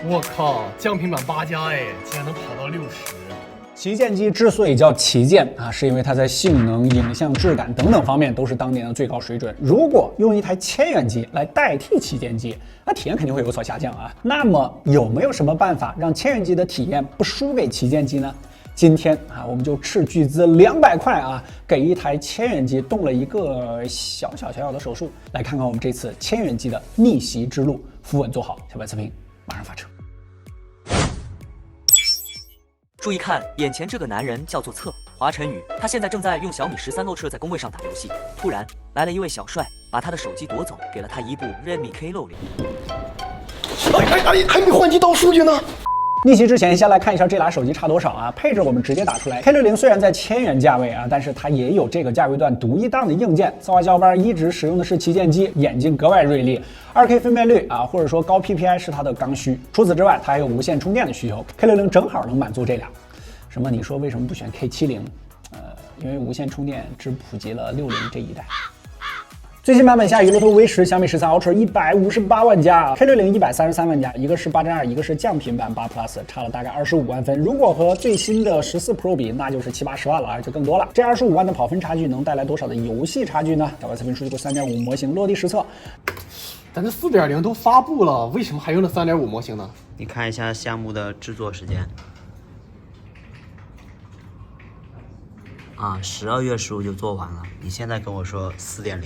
我靠，降频版8加哎，竟然能跑到60！旗舰机之所以叫旗舰啊，是因为它在性能、影像、质感等等方面都是当年的最高水准。如果用一台千元机来代替旗舰机，那体验肯定会有所下降啊。那么有没有什么办法让千元机的体验不输给旗舰机呢？今天啊，我们就斥巨资200块啊，给一台千元机动了一个小小的手术。来看看我们这次千元机的逆袭之路，扶稳坐好，小白测评马上发车。注意看，眼前这个男人叫做华晨宇，他现在正在用小米13 Ultra 在工位上打游戏。突然来了一位小帅，把他的手机夺走，给了他一部 Redmi K60。还没换机倒数据呢。逆袭之前，先来看一下这俩手机差多少啊？配置我们直接打出来。K60虽然在1000元价位啊，但是它也有这个价位段独一档的硬件。策划小伙伴一直使用的是旗舰机，眼睛格外锐利，2K 分辨率啊，或者说高 PPI 是它的刚需。除此之外，它还有无线充电的需求，K60正好能满足这俩。什么？你说为什么不选 K70？因为无线充电只普及了60这一代。最新版本下，与路透 V10、小米13 Ultra 158万加，K60 133万加，一个是8.2，一个是降频版8 Plus， 差了大概25万分。如果和最新的14 Pro 比，那就是70、80万了啊，就更多了。这25万的跑分差距能带来多少的游戏差距呢？小白测评数据库3.5模型落地实测。但是4.0都发布了，为什么还用了3.5模型呢？你看一下项目的制作时间。12月15就做完了，你现在跟我说4.0。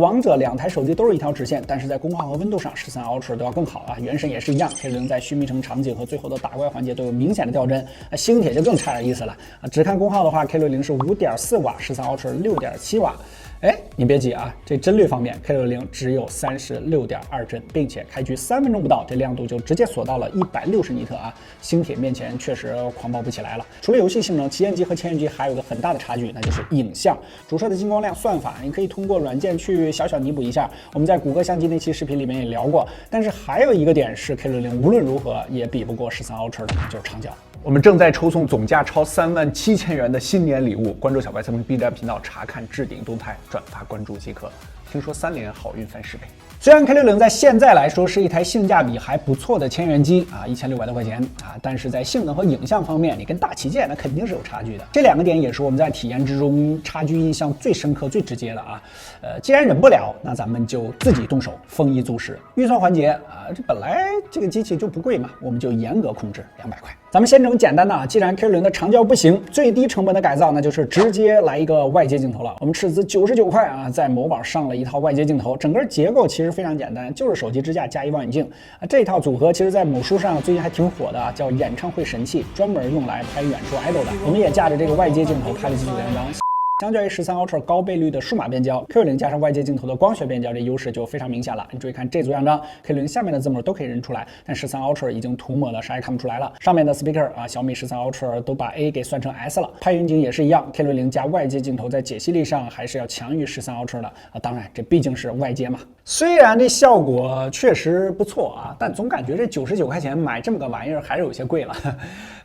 王者2台手机都是一条直线，但是在功耗和温度上13 Ultra 都要更好啊。原神也是一样，K60在须弥城场景和最后的打怪环节都有明显的掉帧，星铁就更差点意思了啊。只看功耗的话，K60是5.4瓦，13 Ultra 6.7瓦。哎，你别急啊，这帧率方面 ，K60只有36.2帧，并且开局3分钟不到，这亮度就直接锁到了160尼特啊。星铁面前确实狂暴不起来了。除了游戏性能，旗舰机和千元机还有个很大的差距，那就是影像。主摄的进光量算法，你可以通过软件去小弥补一下。我们在谷歌相机那期视频里面也聊过。但是还有一个点是 K60无论如何也比不过13 Ultra 的，就是长焦。我们正在抽送总价超37000元的新年礼物，关注小白测评 B 站频道查看置顶动态，转发关注即可。听说3连好运翻10倍。虽然 K60在现在来说是一台性价比还不错的千元机啊，1600多块钱啊，但是在性能和影像方面，你跟大旗舰那肯定是有差距的。这2个点也是我们在体验之中差距印象最深刻、最直接的啊。既然忍不了，那咱们就自己动手，丰衣足食。预算环节啊，这本来这个机器就不贵嘛，我们就严格控制200块。咱们先整简单的啊，既然 K60的长焦不行，最低成本的改造那就是直接来一个外接镜头了。我们斥资99块啊，在某宝上了一套外接镜头，整个结构其实非常简单，就是手机支架加一望远镜啊。这套组合其实在某书上最近还挺火的啊，叫演唱会神器，专门用来拍远处 idol 的。我们也架着这个外接镜头拍了几组样张。相较于13 Ultra 高倍率的数码变焦 ，K60加上外接镜头的光学变焦，这优势就非常明显了。你注意看这组样张 ，K60 下面的字母都可以认出来，但13 Ultra 已经涂抹的啥也看不出来了。上面的 speaker 啊，小米13 Ultra 都把 A 给算成 S 了。拍云景也是一样 ，K60 加外接镜头在解析力上还是要强于13 Ultra 的啊。当然，这毕竟是外接嘛。虽然这效果确实不错啊，但总感觉这99块钱买这么个玩意儿还是有些贵了。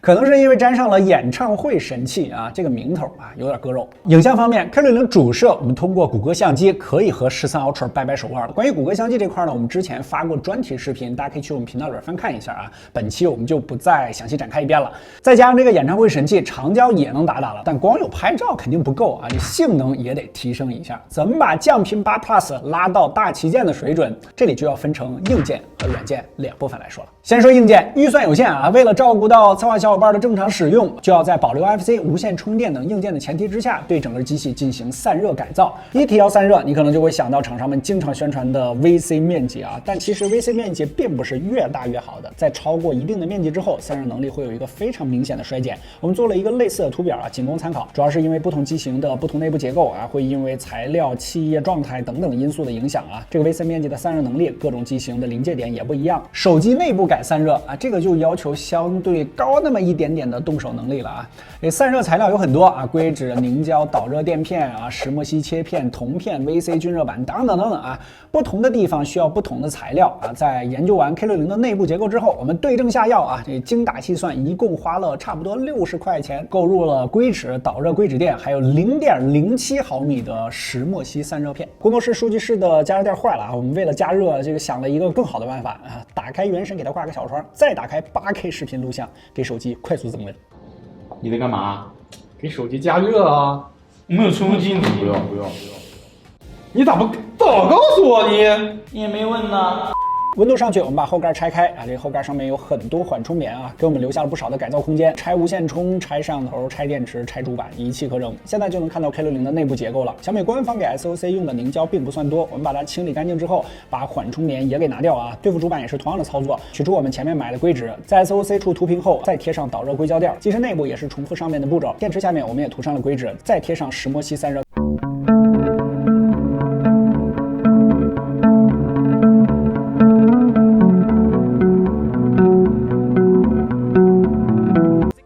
可能是因为沾上了演唱会神器啊这个名头啊，有点割肉。影像方面 ，K60 主摄我们通过谷歌相机可以和13 Ultra 掰手腕了。关于谷歌相机这块呢，我们之前发过专题视频，大家可以去我们频道里边翻看一下啊。本期我们就不再详细展开一遍了。再加上这个演唱会神器，长焦也能打了，但光有拍照肯定不够啊，这性能也得提升一下。怎么把降频8 Plus 拉到大旗舰的水准？这里就要分成硬件和软件2部分来说了。先说硬件，预算有限啊，为了照顾到策划小伙伴的正常使用，就要在保留 NFC、无线充电等硬件的前提之下，对整个机器进行散热改造。一提到散热，你可能就会想到厂商们经常宣传的 VC 面积啊，但其实 VC 面积并不是越大越好的，在超过一定的面积之后，散热能力会有一个非常明显的衰减。我们做了一个类似的图表啊，仅供参考，主要是因为不同机型的不同内部结构啊，会因为材料、气液状态等等因素的影响啊，这个 VC 面积的散热能力，各种机型的临界点点也不一样。手机内部改散热啊，这个就要求相对高那么一点点的动手能力了啊。这散热材料有很多啊，硅脂、凝胶、导热垫片啊、石墨烯切片、铜片、VC 均热板等等等等啊，不同的地方需要不同的材料啊。在研究完 K60的内部结构之后，我们对症下药啊，这精打细算，一共花了差不多60块钱，购入了硅脂、导热硅脂垫，还有0.07毫米的石墨烯散热片。工作室数据室的加热垫坏了啊，我们为了加热这个想了一个更好的办法啊，打开原神给它挂个小窗，再打开8K 视频录像，给手机快速增温。你在干嘛？给手机加热啊！我没有充电，不要。你咋不早告诉我你？你也没问呢。温度上去，我们把后盖拆开啊，这个后盖上面有很多缓冲棉啊，给我们留下了不少的改造空间。拆无线充、拆摄像头、拆电池、拆主板，一气呵成。现在就能看到 K60的内部结构了。小米官方给 SOC 用的凝胶并不算多，我们把它清理干净之后，把缓冲棉也给拿掉啊。对付主板也是同样的操作，取出我们前面买的硅脂，在 SOC 处涂平后，再贴上导热硅胶垫。机身内部也是重复上面的步骤，电池下面我们也涂上了硅脂，再贴上石墨烯散热。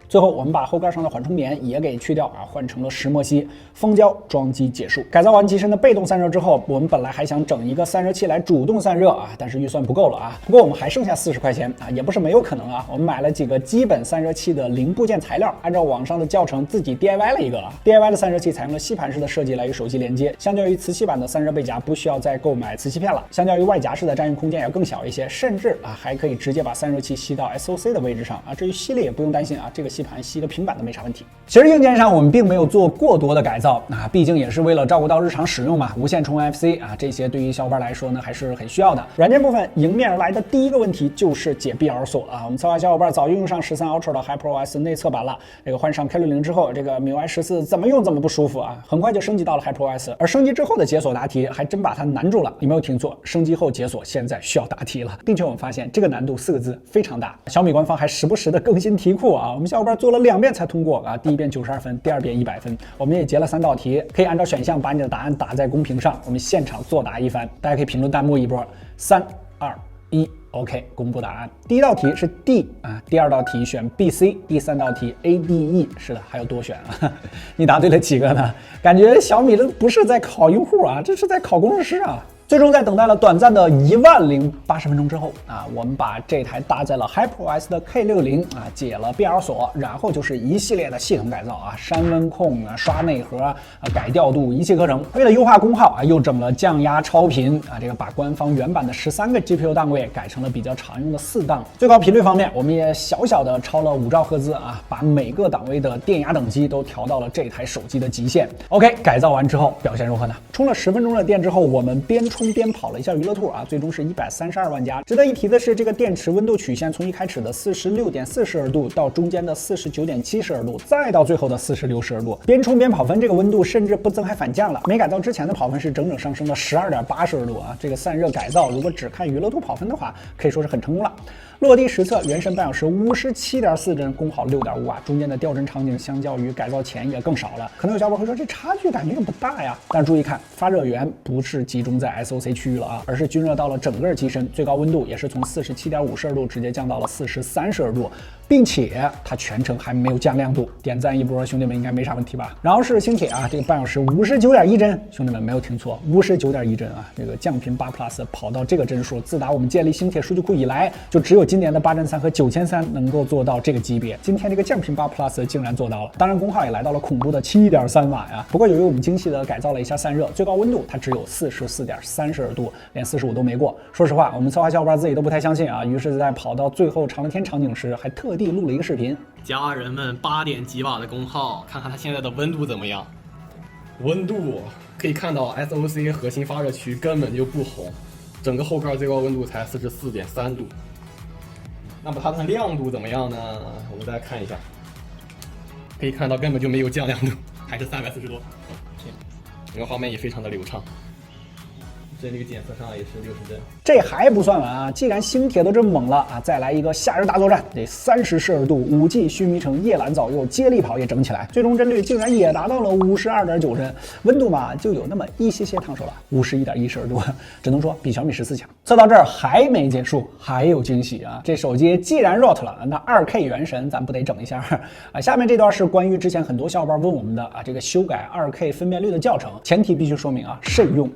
最后，我们把后盖上的缓冲棉也给去掉啊，换成了石墨烯封胶，装机结束。改造完机身的被动散热之后，我们本来还想整一个散热器来主动散热啊，但是预算不够了啊。不过我们还剩下40块钱啊，也不是没有可能啊。我们买了几个基本散热器的零部件材料，按照网上的教程自己 DIY 了一个啊。DIY 的散热器采用了吸盘式的设计来与手机连接，相较于磁吸版的散热背夹，不需要再购买磁吸片了。相较于外夹式的占用空间要更小一些，甚至啊还可以直接把散热器吸到 SOC 的位置上啊。至于吸力也不用担心啊，这个吸盘吸个平板都没啥问题。其实硬件上我们并没有做过多的改造啊，毕竟也是为了照顾到日常使用嘛。无线充 NFC 啊，这些对于小伙伴来说呢还是很需要的。软件部分迎面而来的第一个问题就是解 BL 锁啊。我们策划小伙伴早就用上13 Ultra 的 HyperOS 内测版了，这个换上 K60之后，这个MIUI 14怎么用怎么不舒服啊，很快就升级到了 HyperOS。而升级之后的解锁答题还真把它难住了。你没有听错，升级后解锁现在需要答题了，并且我们发现这个难度4个字非常大。小米官方还时不时的更新题库啊，我们小伙伴做了2遍才通过啊，第一遍92分，第2遍100分。我们也截了3道题，可以按照选项把你的答案打在公屏上，我们现场作答一番，大家可以评论弹幕一波。3、2、1。OK， 公布答案。第一道题是 D 啊，第2道题选 BC， 第3道题 ADE， 是的，还有多选啊。你答对了几个呢？感觉小米这不是在考用户啊，这是在考工程师啊。最终在等待了短暂的10080分钟之后啊，我们把这台搭载了 HyperOS 的 K60啊，解了 BL 锁，然后就是一系列的系统改造啊，删温控啊，刷内核啊，改调度，一气呵成。为了优化功耗啊，又整了降压超频啊，这个把官方原版的13个 GPU 档位改成了比较常用的4档。最高频率方面，我们也小小的超了5兆赫兹啊，把每个档位的电压等级都调到了这台手机的极限。OK， 改造完之后表现如何呢？充了10分钟的电之后，我们边充边跑了一下娱乐兔啊，最终是132万加。值得一提的是，这个电池温度曲线从一开始的46.4摄氏度到中间的49.7摄氏度，再到最后的46摄氏度，边充边跑分，这个温度甚至不增还反降了。没改造之前的跑分是整整上升了12.8摄氏度啊！这个散热改造如果只看娱乐兔跑分的话，可以说是很成功了。落地实测，原神半小时57.4帧，功耗6.5瓦，中间的掉帧场景相较于改造前也更少了。可能有小伙伴会说这差距感觉不大呀，但注意看，发热源不是集中在 SOC 区域了啊，而是均热到了整个机身，最高温度也是从47.5摄氏度直接降到了43摄氏度，并且它全程还没有降亮度，点赞一波，兄弟们应该没啥问题吧？然后是星铁啊，这个半小时59.1帧，兄弟们没有听错，59.1帧啊，这个降频8 Plus 跑到这个帧数，自打我们建立星铁数据库以来，就只有今年的8.3和9300能够做到这个级别，今天这个降频8 Plus 竟然做到了，当然功耗也来到了恐怖的7.3瓦呀。不过由于我们精细的改造了一下散热，最高温度它只有44.3摄氏度，连45都没过。说实话，我们策划小伙伴自己都不太相信啊，于是在跑到最后长了天场景时，还特地录了一个视频。家人们8点几瓦的功耗，看看它现在的温度怎么样？温度可以看到 SOC 核心发热区根本就不红，整个后盖最高温度才44.3度。那么它的亮度怎么样呢？我们再看一下，可以看到根本就没有降亮度，还是340多。整个画面也非常的流畅。帧率检测上也是60帧。这还不算完啊！既然星铁都这么猛了啊，再来一个夏日大作战，这30摄氏度，5G 须弥城夜揽早诱接力跑也整起来，最终帧率竟然也达到了52.9帧，温度嘛就有那么一些烫手了，51.1摄氏度，只能说比小米14强。测到这儿还没结束，还有惊喜啊！这手机既然 ROT 了，那2K 原神咱不得整一下啊？下面这段是关于之前很多小伙伴问我们的啊，这个修改2K 分辨率的教程，前提必须说明啊，慎用。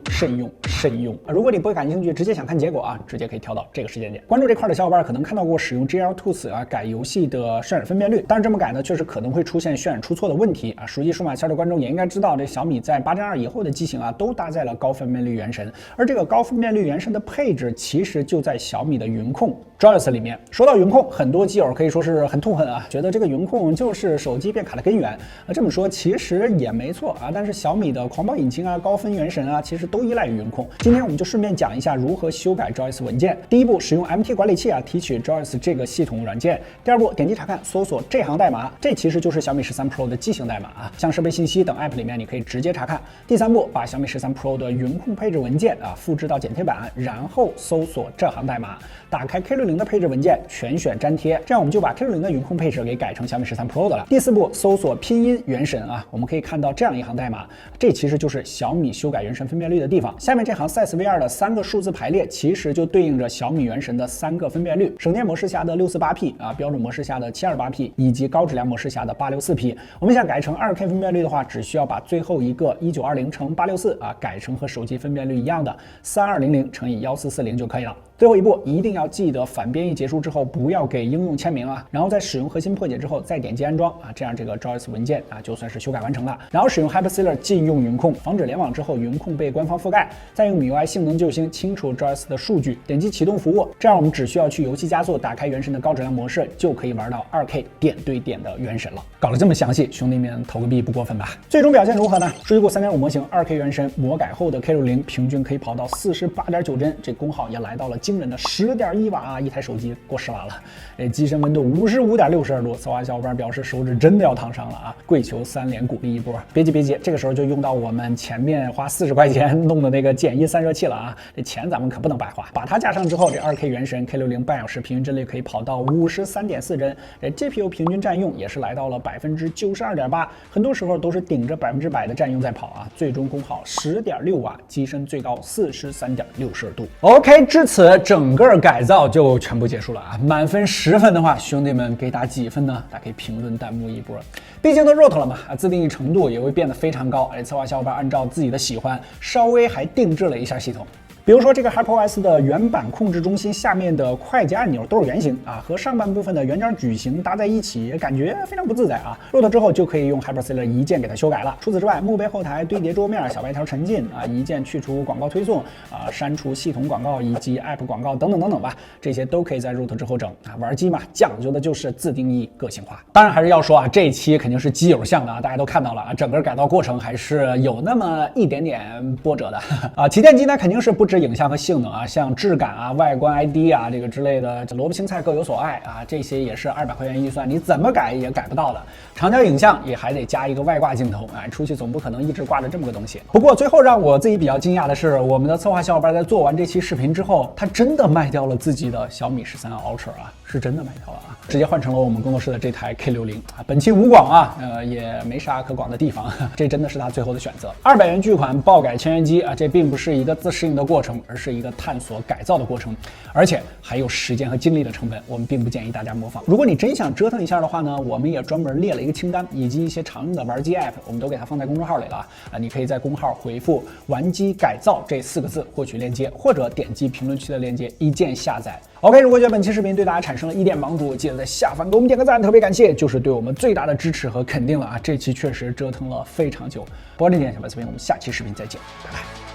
如果你不会感兴趣，直接想看结果啊，直接可以跳到这个时间点。关注这块的小伙伴可能看到过使用 GL Tools 改游戏的渲染分辨率，但是这么改呢，确实可能会出现渲染出错的问题啊。熟悉数码圈的观众也应该知道，这小米在8.2以后的机型都搭载了高分辨率原神，而这个高分辨率原神的配置其实就在小米的云控 Joyous 里面。说到云控，很多基友可以说是很痛恨啊，觉得这个云控就是手机变卡的根源这么说其实也没错啊，但是小米的狂暴引擎高分原神其实都依赖于云控。今天我们就顺便讲一下如何修改 Joyous 文件。第一步，使用 MT 管理器提取 Joyous 这个系统软件。第二步，点击查看，搜索这行代码，这其实就是小米13 Pro 的机型代码像设备信息等 App 里面你可以直接查看。第三步，把小米13 Pro 的云控配置文件复制到剪贴板，然后搜索这行代码，打开 K60 的配置文件，全选粘贴，这样我们就把 K60 的云控配置给改成小米13 Pro 的了。第四步，搜索拼音原神我们可以看到这样一行代码，这其实就是小米修改原神分辨率的地方。下面这行 SizeVR 的3个数字排列，其实就对应着小米原神的3个分辨率：省电模式下的648P标准模式下的728P，以及高质量模式下的864P。我们想改成2K 分辨率的话，只需要把最后一个1920×864改成和手机分辨率一样的3200×1440就可以了。最后一步一定要记得，反编译结束之后不要给应用签名然后在使用核心破解之后再点击安装这样这个 Joyous 文件就算是修改完成了。然后使用 Hypersealer 禁用云控，防止联网之后云控被官方覆盖。再用 MIUI 性能救星清除 Joyous 的数据，点击启动服务，这样我们只需要去游戏加速，打开原神的高质量模式，就可以玩到2K 点对点的原神了。搞得这么详细，兄弟们投个币不过分吧？最终表现如何呢？数据库 3.5 模型 2K 原神魔改后的 K60 平均可以跑到48.9帧，这功耗也来到了惊人的10.1瓦一台手机过10瓦了。机身温度55.6摄氏度，策划小伙伴表示手指真的要烫伤了跪求3连鼓励一波。别急，这个时候就用到我们前面花40块钱弄的那个简易散热器了这钱咱们可不能白花。把它加上之后，这 2K 原神 K60 半小时平均帧率可以跑到53.4帧，GPU 平均占用也是来到了92.8%，很多时候都是顶着100%的占用在跑最终功耗10.6瓦，机身最高43.6摄氏度。OK， 至此整个改造就全部结束了满分10分的话，兄弟们给打几分呢？大家可以评论弹幕一波。毕竟都 ROT 了嘛自定义程度也会变得非常高。策划小伙伴按照自己的喜欢，稍微还定制了一下系统。比如说这个 HyperOS 的原版控制中心下面的快捷按钮都是圆形和上半部分的圆角矩形搭在一起，感觉非常不自在ROT 之后就可以用 Hypersealer 一键给它修改了。除此之外，墓碑后台堆叠桌面、小白条沉浸一键去除广告推送删除系统广告以及 App 广告等等吧，这些都可以在 ROT 之后整玩机嘛，讲究的就是自定义个性化。当然还是要说这一期肯定是基友向的大家都看到了整个改造过程还是有那么一点点波折的旗舰机呢肯定是不止影像和性能像质感外观 ID 这个之类的，萝卜青菜各有所爱这些也是200块钱预算你怎么改也改不到的。长焦影像也还得加一个外挂镜头出去总不可能一直挂着这么个东西。不过最后让我自己比较惊讶的是，我们的策划小伙伴在做完这期视频之后，他真的卖掉了自己的小米13 Ultra 是真的卖掉了直接换成了我们工作室的这台 K60本期无广也没啥可广的地方这真的是他最后的选择。200元巨款爆改千元机这并不是一个自适应的过程，而是一个探索改造的过程，而且还有时间和精力的成本，我们并不建议大家模仿。如果你真想折腾一下的话呢，我们也专门列了一个清单，以及一些常用的玩机 App， 我们都给它放在公众号里了你可以在公号回复玩机改造这4个字获取链接，或者点击评论区的链接一键下载。OK， 如果觉得本期视频对大家产生了一点帮助，记得在下方给我们点个赞，特别感谢，就是对我们最大的支持和肯定了这期确实折腾了非常久。不过这点小白视频，我们下期视频再见，拜拜。